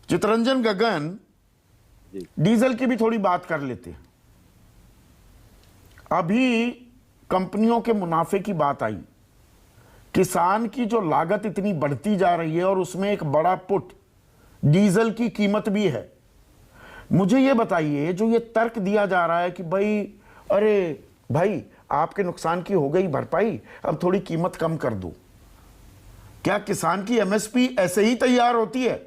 चितरंजन गगन, diesel की भी थोड़ी बात कर लेते हैं। अभी कंपनियों के मुनाफे की बात आई, किसान की जो लागत इतनी बढ़ती जा रही है और उसमें एक बड़ा पुट डीजल की कीमत भी है। मुझे ये बताइए, जो ये तर्क दिया जा रहा है कि भाई अरे भाई आपके नुकसान की हो गई भरपाई, अब थोड़ी कीमत कम कर दो, क्या किसान की एमएसपी ऐसे ही तैयार होती है?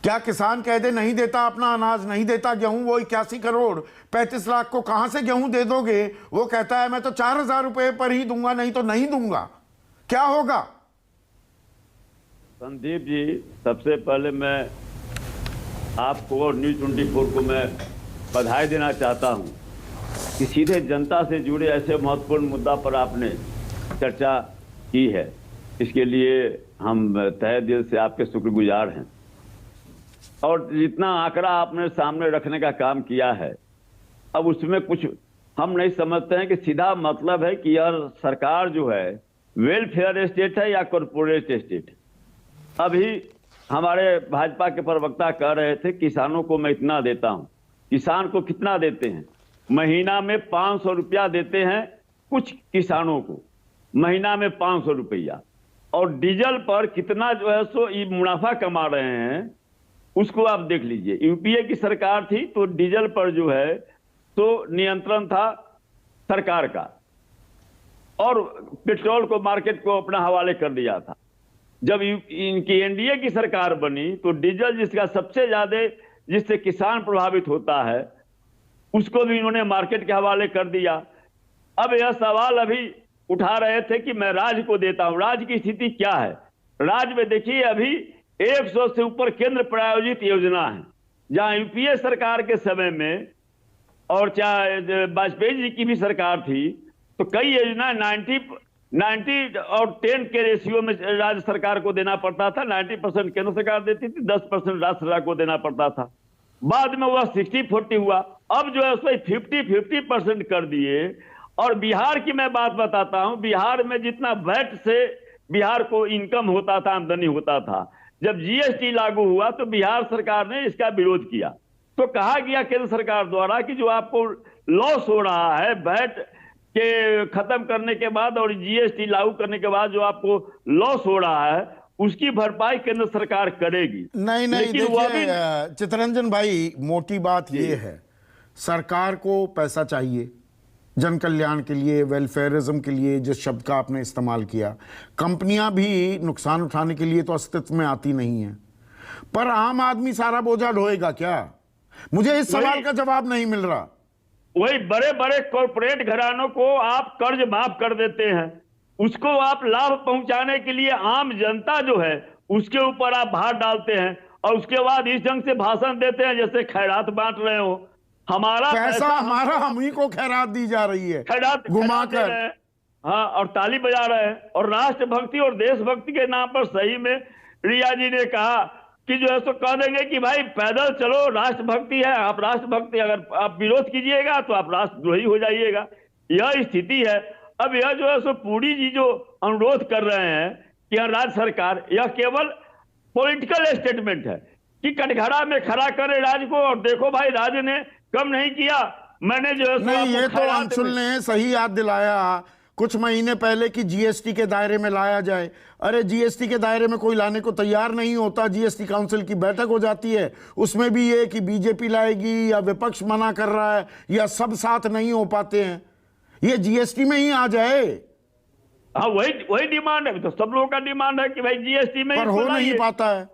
क्या किसान कह दे नहीं देता अपना अनाज, नहीं देता गेहूं, वो 81 करोड़ 35 लाख को कहां से गेहूं दे दोगे? वो कहता है मैं तो 4000 रुपए पर ही दूंगा, नहीं तो नहीं दूंगा। क्या होगा? संदीप जी, सबसे पहले मैं आपको और न्यूज 24 को मैं बधाई देना चाहता हूं कि सीधे जनता से जुड़े ऐसे महत्वपूर्ण मुद्दा पर आपने चर्चा की है। इसके लिए हम तहे दिल से आपके शुक्रगुजार हैं। और जितना आंकड़ा आपने सामने रखने का काम किया है, अब उसमें कुछ हम नहीं समझते हैं कि सीधा मतलब है कि यह सरकार जो है वेलफेयर स्टेट है या कॉर्पोरेट स्टेट। अभी हमारे भाजपा के प्रवक्ता कह रहे थे किसानों को मैं इतना देता हूं। किसान को कितना देते हैं? महीना में 500 रुपया देते हैं कुछ किसानों को, महीना में 500 रुपया। और डीजल पर कितना जो है सो ये मुनाफा कमा रहे हैं, उसको आप देख लीजिए। यूपीए की सरकार थी तो डीजल पर जो है तो नियंत्रण था सरकार का, और पेट्रोल को मार्केट को अपना हवाले कर दिया था। जब इनकी एनडीए की सरकार बनी तो डीजल जिसका सबसे ज्यादा, जिससे किसान प्रभावित होता है, उसको भी इन्होंने मार्केट के हवाले कर दिया। अब यह सवाल अभी उठा रहे थे कि मैं राज्य को देता हूं। राज्य की स्थिति क्या है? राज्य में देखिए अभी 100 से ऊपर केंद्र प्रायोजित योजना है, जहां यूपीए सरकार के समय में और चाहे वाजपेयी जी की भी सरकार थी तो कई योजना 90 और 10 के रेशियो में राज्य सरकार को देना पड़ता था। 90% केंद्र सरकार देती थी, 10% राज्य सरकार को देना पड़ता था। बाद में वह 60-40 हुआ। अब जो है उसमें 50% कर दिए। और बिहार की मैं बात बताता हूं, बिहार में जितना वैट से बिहार को इनकम होता था, आमदनी होता था, जब जीएसटी लागू हुआ तो बिहार सरकार ने इसका विरोध किया। तो कहा गया केंद्र सरकार द्वारा कि जो आपको लॉस हो रहा है वैट के खत्म करने के बाद और जीएसटी लागू करने के बाद, जो आपको लॉस हो रहा है उसकी भरपाई केंद्र सरकार करेगी। नहीं देखिए चितरंजन भाई, मोटी बात यह है, सरकार को पैसा चाहिए जन कल्याण के लिए, वेलफेयरिज्म के लिए, जिस शब्द का आपने इस्तेमाल किया। कंपनियां भी नुकसान उठाने के लिए तो अस्तित्व में आती नहीं है, पर आम आदमी सारा बोझा ढोएगा क्या? मुझे इस सवाल का जवाब नहीं मिल रहा। वही बड़े बड़े कॉर्पोरेट घरानों को आप कर्ज माफ कर देते हैं, उसको आप लाभ पहुंचाने के लिए आम जनता जो है उसके ऊपर आप भार डालते हैं, और उसके बाद इस ढंग से भाषण देते हैं जैसे खैरात बांट रहे हो। हमारा पैसा हमारा, हम ही को खैरात दी जा रही है घुमाकर। हाँ, और ताली बजा रहे हैं। और राष्ट्रभक्ति और देशभक्ति के नाम पर सही में रिया जी ने कहा कि जो है सो कह देंगे कि भाई पैदल चलो, राष्ट्रभक्ति है। आप राष्ट्रभक्ति अगर आप विरोध कीजिएगा तो आप राष्ट्रद्रोही हो जाइएगा। यह स्थिति है। अब यह जो है सो पुरी जी जो अनुरोध कर रहे हैं कि राज्य सरकार, यह केवल पॉलिटिकल स्टेटमेंट है कि कटघरा में खड़ा करे राज्य को, और देखो भाई राज्य ने कम नहीं किया, मैंने जो है नहीं, ये तो अंशुल ने सही याद दिलाया कुछ महीने पहले कि जीएसटी के दायरे में लाया जाए। अरे जीएसटी के दायरे में कोई लाने को तैयार नहीं होता। जीएसटी काउंसिल की बैठक हो जाती है, उसमें भी ये कि बीजेपी लाएगी या विपक्ष मना कर रहा है या सब साथ नहीं हो पाते हैं। ये जीएसटी में ही आ जाए। हाँ, वही डिमांड है। तो सब लोगों का डिमांड है कि भाई जीएसटी में, पर हो नहीं पाता है।